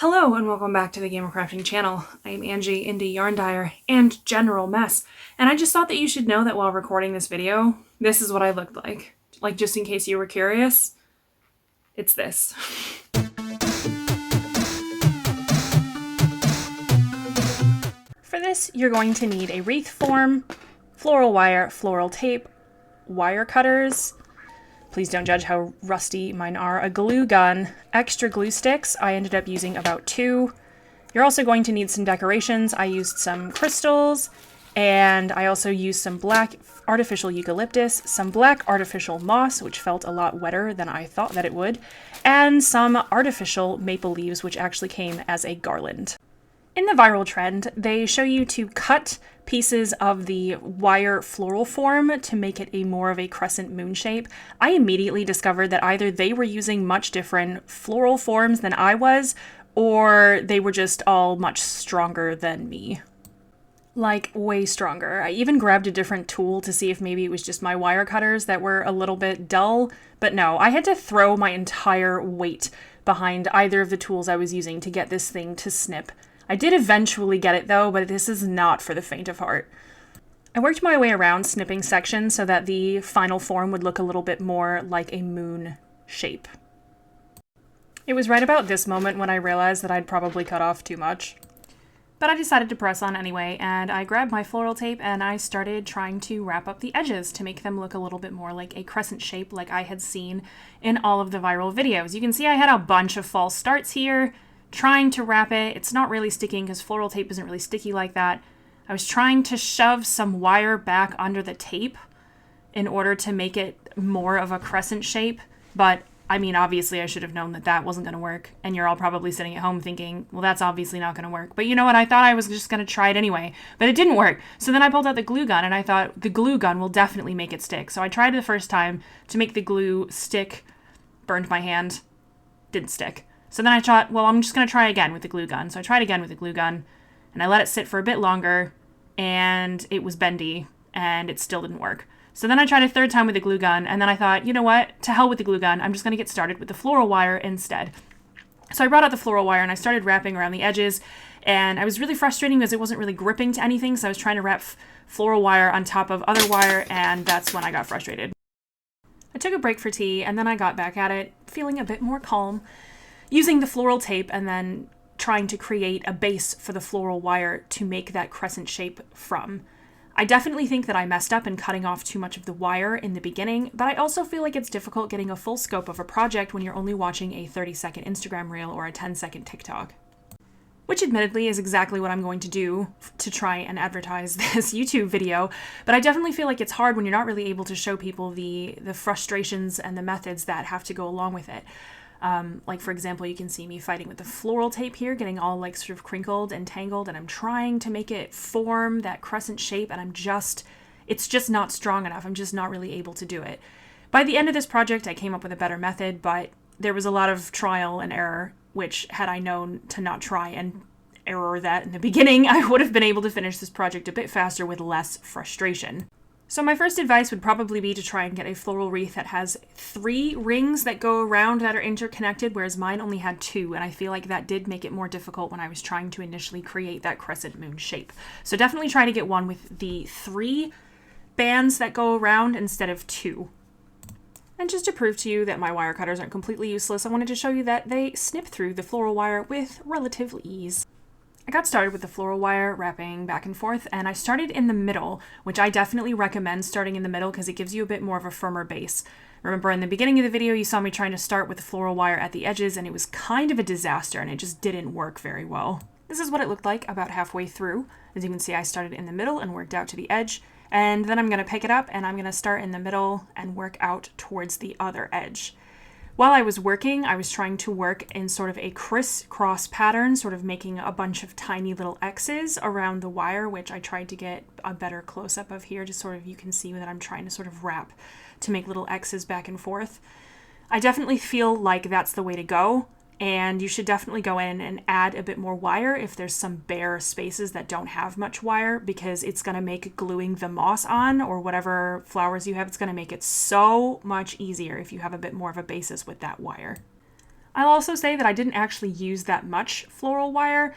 Hello and welcome back to the Gamer Crafting channel. I am Angie, Indie Yarn Dyer, and General Mess, and I just thought that you should know that while recording this video, this is what I looked like. Like, just in case you were curious, it's this. For this, you're going to need a wreath form, floral wire, floral tape, wire cutters. Please don't judge how rusty mine are. A glue gun, extra glue sticks. I ended up using about 2. You're also going to need some decorations. I used some crystals, and I also used some black artificial eucalyptus, some black artificial moss, which felt a lot wetter than I thought that it would, and some artificial maple leaves, which actually came as a garland. In the viral trend, they show you to cut pieces of the wire floral form to make it a more of a crescent moon shape. I immediately discovered that either they were using much different floral forms than I was, or they were just all much stronger than me. Like, way stronger. I even grabbed a different tool to see if maybe it was just my wire cutters that were a little bit dull, but no, I had to throw my entire weight behind either of the tools I was using to get this thing to snip. I did eventually get it though, but this is not for the faint of heart. I worked my way around snipping sections so that the final form would look a little bit more like a moon shape. It was right about this moment when I realized that I'd probably cut off too much. But I decided to press on anyway, and I grabbed my floral tape and I started trying to wrap up the edges to make them look a little bit more like a crescent shape like I had seen in all of the viral videos. You can see I had a bunch of false starts here, trying to wrap it. It's not really sticking because floral tape isn't really sticky like that. I was trying to shove some wire back under the tape in order to make it more of a crescent shape, but I mean, obviously I should have known that that wasn't going to work, and you're all probably sitting at home thinking, well, that's obviously not going to work. But you know what? I thought I was just going to try it anyway, but it didn't work. So then I pulled out the glue gun, and I thought the glue gun will definitely make it stick. So I tried the first time to make the glue stick, burned my hand, didn't stick. So then I thought, well, I'm just going to try again with the glue gun. So I tried again with the glue gun, and I let it sit for a bit longer, and it was bendy, and it still didn't work. So then I tried a third time with the glue gun, and then I thought, you know what? To hell with the glue gun. I'm just going to get started with the floral wire instead. So I brought out the floral wire, and I started wrapping around the edges, and I was really frustrating because it wasn't really gripping to anything, so I was trying to wrap floral wire on top of other wire, and that's when I got frustrated. I took a break for tea, and then I got back at it, feeling a bit more calm, using the floral tape and then trying to create a base for the floral wire to make that crescent shape from. I definitely think that I messed up in cutting off too much of the wire in the beginning, but I also feel like it's difficult getting a full scope of a project when you're only watching a 30-second Instagram reel or a 10-second TikTok. Which admittedly is exactly what I'm going to do to try and advertise this YouTube video, but I definitely feel like it's hard when you're not really able to show people the frustrations and the methods that have to go along with it. Like, for example, you can see me fighting with the floral tape here, getting all like sort of crinkled and tangled, and I'm trying to make it form that crescent shape, and it's just not strong enough. I'm just not really able to do it. By the end of this project, I came up with a better method, but there was a lot of trial and error, which had I known to not try and error that in the beginning, I would have been able to finish this project a bit faster with less frustration. So my first advice would probably be to try and get a floral wreath that has 3 rings that go around that are interconnected, whereas mine only had 2, and I feel like that did make it more difficult when I was trying to initially create that crescent moon shape. So definitely try to get one with the 3 bands that go around instead of 2. And just to prove to you that my wire cutters aren't completely useless, I wanted to show you that they snip through the floral wire with relative ease. I got started with the floral wire, wrapping back and forth, and I started in the middle, which I definitely recommend starting in the middle because it gives you a bit more of a firmer base. Remember, in the beginning of the video, you saw me trying to start with the floral wire at the edges, and it was kind of a disaster, and it just didn't work very well. This is what it looked like about halfway through. As you can see, I started in the middle and worked out to the edge, and then I'm going to pick it up, and I'm going to start in the middle and work out towards the other edge. While I was working, I was trying to work in sort of a crisscross pattern, sort of making a bunch of tiny little X's around the wire, which I tried to get a better close-up of here, just sort of you can see that I'm trying to sort of wrap to make little X's back and forth. I definitely feel like that's the way to go, and you should definitely go in and add a bit more wire if there's some bare spaces that don't have much wire, because it's going to make gluing the moss on or whatever flowers you have, it's going to make it so much easier if you have a bit more of a basis with that wire. I'll also say that I didn't actually use that much floral wire.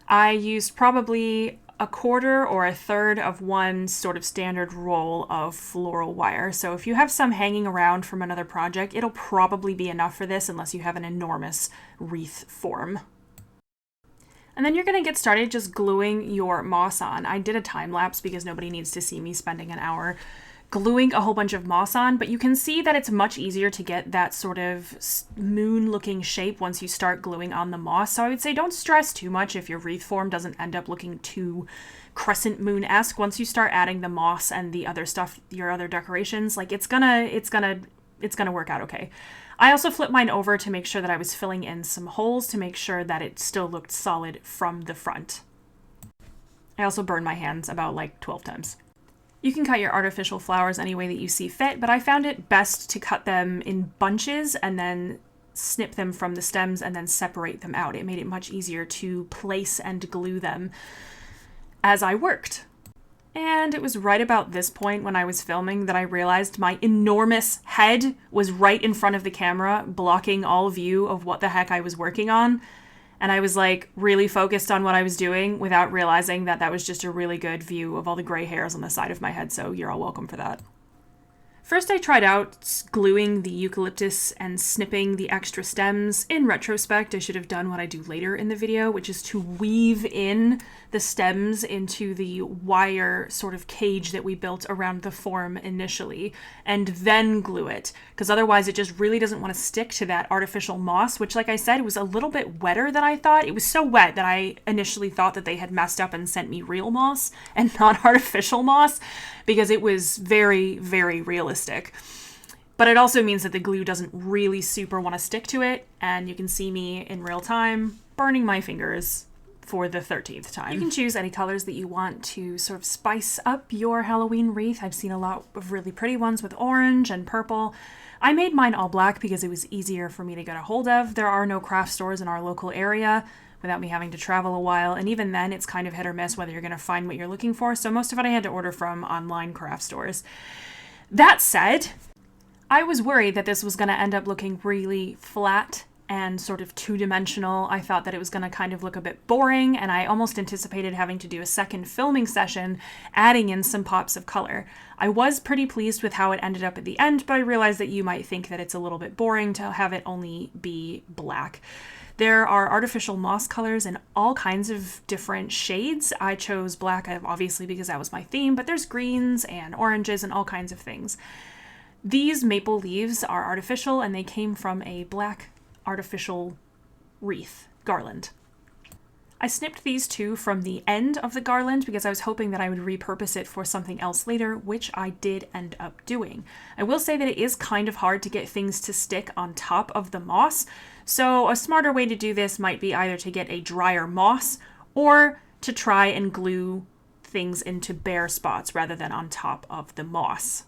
I used probably a quarter or a third of one sort of standard roll of floral wire. So if you have some hanging around from another project, it'll probably be enough for this unless you have an enormous wreath form. And then you're going to get started just gluing your moss on. I did a time lapse because nobody needs to see me spending an hour gluing a whole bunch of moss on, but you can see that it's much easier to get that sort of moon looking shape once you start gluing on the moss. So I would say don't stress too much if your wreath form doesn't end up looking too crescent moon-esque. Once you start adding the moss and the other stuff, your other decorations, like it's gonna work out okay. I also flipped mine over to make sure that I was filling in some holes to make sure that it still looked solid from the front. I also burned my hands about like 12 times. You can cut your artificial flowers any way that you see fit, but I found it best to cut them in bunches and then snip them from the stems and then separate them out. It made it much easier to place and glue them as I worked. And it was right about this point when I was filming that I realized my enormous head was right in front of the camera, blocking all view of what the heck I was working on. And I was like really focused on what I was doing without realizing that that was just a really good view of all the gray hairs on the side of my head. So you're all welcome for that. First, I tried out gluing the eucalyptus and snipping the extra stems. In retrospect, I should have done what I do later in the video, which is to weave in the stems into the wire sort of cage that we built around the form initially, and then glue it, because otherwise it just really doesn't want to stick to that artificial moss, which, like I said, was a little bit wetter than I thought. It was so wet that I initially thought that they had messed up and sent me real moss and not artificial moss, because it was very, very realistic. But it also means that the glue doesn't really super want to stick to it, and you can see me in real time burning my fingers for the 13th time. You can choose any colors that you want to sort of spice up your Halloween wreath. I've seen a lot of really pretty ones with orange and purple. I made mine all black because it was easier for me to get a hold of. There are no craft stores in our local area without me having to travel a while, and even then it's kind of hit or miss whether you're going to find what you're looking for, so most of it I had to order from online craft stores. That said, I was worried that this was going to end up looking really flat and sort of two-dimensional. I thought that it was going to kind of look a bit boring, and I almost anticipated having to do a second filming session, adding in some pops of color. I was pretty pleased with how it ended up at the end, but I realized that you might think that it's a little bit boring to have it only be black. There are artificial moss colors in all kinds of different shades. I chose black, obviously, because that was my theme, but there's greens and oranges and all kinds of things. These maple leaves are artificial, and they came from a black artificial wreath garland. I snipped these two from the end of the garland because I was hoping that I would repurpose it for something else later, which I did end up doing. I will say that it is kind of hard to get things to stick on top of the moss, so a smarter way to do this might be either to get a drier moss or to try and glue things into bare spots rather than on top of the moss.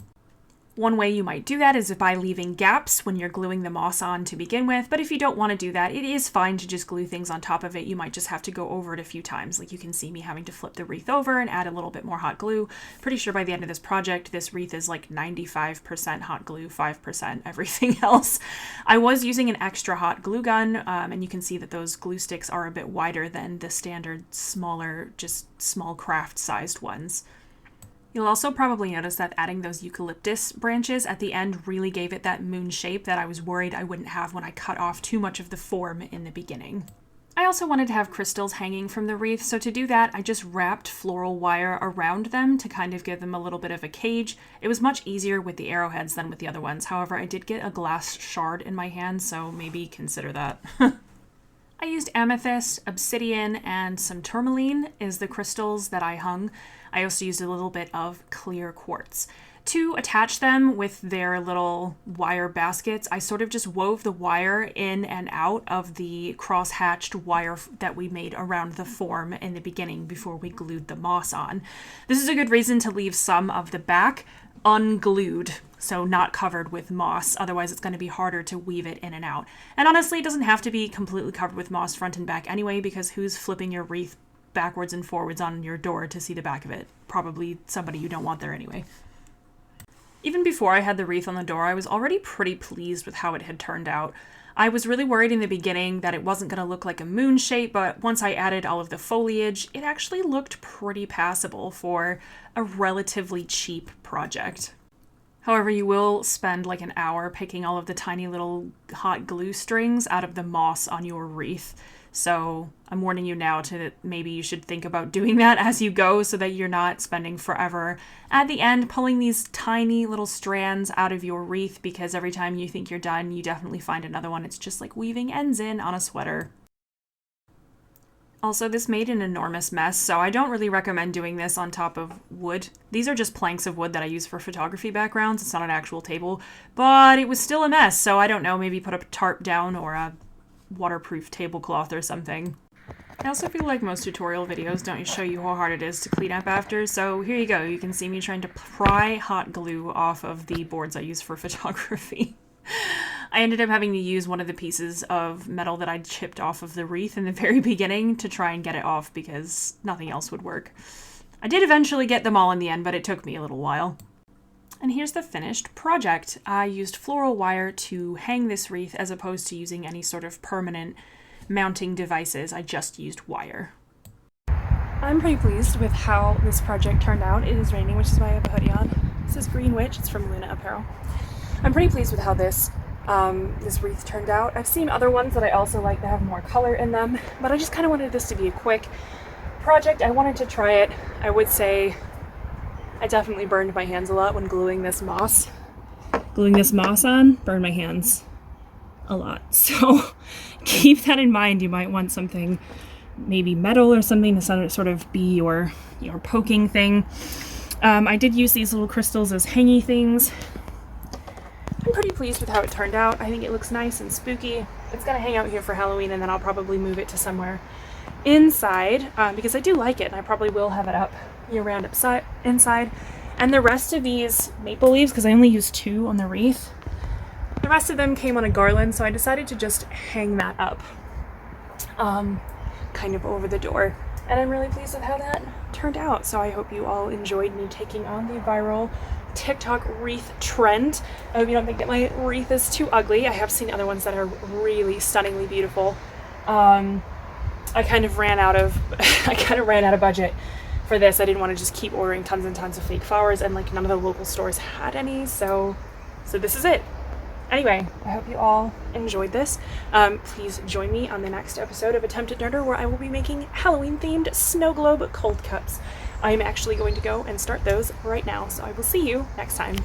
One way you might do that is by leaving gaps when you're gluing the moss on to begin with, but if you don't want to do that, it is fine to just glue things on top of it. You might just have to go over it a few times. Like you can see me having to flip the wreath over and add a little bit more hot glue. Pretty sure by the end of this project, this wreath is like 95% hot glue, 5% everything else. I was using an extra hot glue gun, and you can see that those glue sticks are a bit wider than the standard smaller, just small craft sized ones. You'll also probably notice that adding those eucalyptus branches at the end really gave it that moon shape that I was worried I wouldn't have when I cut off too much of the form in the beginning. I also wanted to have crystals hanging from the wreath, so to do that, I just wrapped floral wire around them to kind of give them a little bit of a cage. It was much easier with the arrowheads than with the other ones. However, I did get a glass shard in my hand, so maybe consider that. I used amethyst, obsidian, and some tourmaline is the crystals that I hung. I also used a little bit of clear quartz. To attach them with their little wire baskets, I sort of just wove the wire in and out of the cross-hatched wire that we made around the form in the beginning before we glued the moss on. This is a good reason to leave some of the back unglued, so not covered with moss, otherwise it's going to be harder to weave it in and out. And honestly, it doesn't have to be completely covered with moss front and back anyway, because who's flipping your wreath backwards and forwards on your door to see the back of it? Probably somebody you don't want there anyway. Even before I had the wreath on the door, I was already pretty pleased with how it had turned out. I was really worried in the beginning that it wasn't going to look like a moon shape, but once I added all of the foliage, it actually looked pretty passable for a relatively cheap project. However, you will spend like an hour picking all of the tiny little hot glue strings out of the moss on your wreath. So I'm warning you now to maybe you should think about doing that as you go so that you're not spending forever at the end pulling these tiny little strands out of your wreath, because every time you think you're done, you definitely find another one. It's just like weaving ends in on a sweater. Also, this made an enormous mess, so I don't really recommend doing this on top of wood. These are just planks of wood that I use for photography backgrounds. It's not an actual table, but it was still a mess, so I don't know, maybe put a tarp down or a waterproof tablecloth or something. I also feel like most tutorial videos don't show you how hard it is to clean up after, so here you go. You can see me trying to pry hot glue off of the boards I use for photography. I ended up having to use one of the pieces of metal that I'd chipped off of the wreath in the very beginning to try and get it off because nothing else would work. I did eventually get them all in the end, but it took me a little while. And here's the finished project. I used floral wire to hang this wreath as opposed to using any sort of permanent mounting devices. I just used wire. I'm pretty pleased with how this project turned out. It is raining, which is why I have a hoodie on. This is Green Witch. It's from Luna Apparel. I'm pretty pleased with how this wreath turned out. I've seen other ones that I also like that have more color in them, but I just kind of wanted this to be a quick project. I wanted to try it. I would say I definitely burned my hands a lot when gluing this moss. Gluing this moss on, burned my hands a lot. So keep that in mind. You might want something, maybe metal or something to sort of be your poking thing. I did use these little crystals as hangy things. I'm pretty pleased with how it turned out. I think it looks nice and spooky. It's gonna hang out here for Halloween, and then I'll probably move it to somewhere inside because I do like it, and I probably will have it up year-round inside. And the rest of these maple leaves, because I only used 2 on the wreath, the rest of them came on a garland, so I decided to just hang that up kind of over the door. And I'm really pleased with how that turned out. So I hope you all enjoyed me taking on the viral TikTok wreath trend. I hope you don't think that my wreath is too ugly. I have seen other ones that are really stunningly beautiful. I kind of ran out of budget for this. I didn't want to just keep ordering tons and tons of fake flowers, and like none of the local stores had any, so this is it. Anyway, I hope you all enjoyed this. Please join me on the next episode of Attempted Nerder, where I will be making Halloween-themed snow globe cold cups. I'm actually going to go and start those right now, so I will see you next time.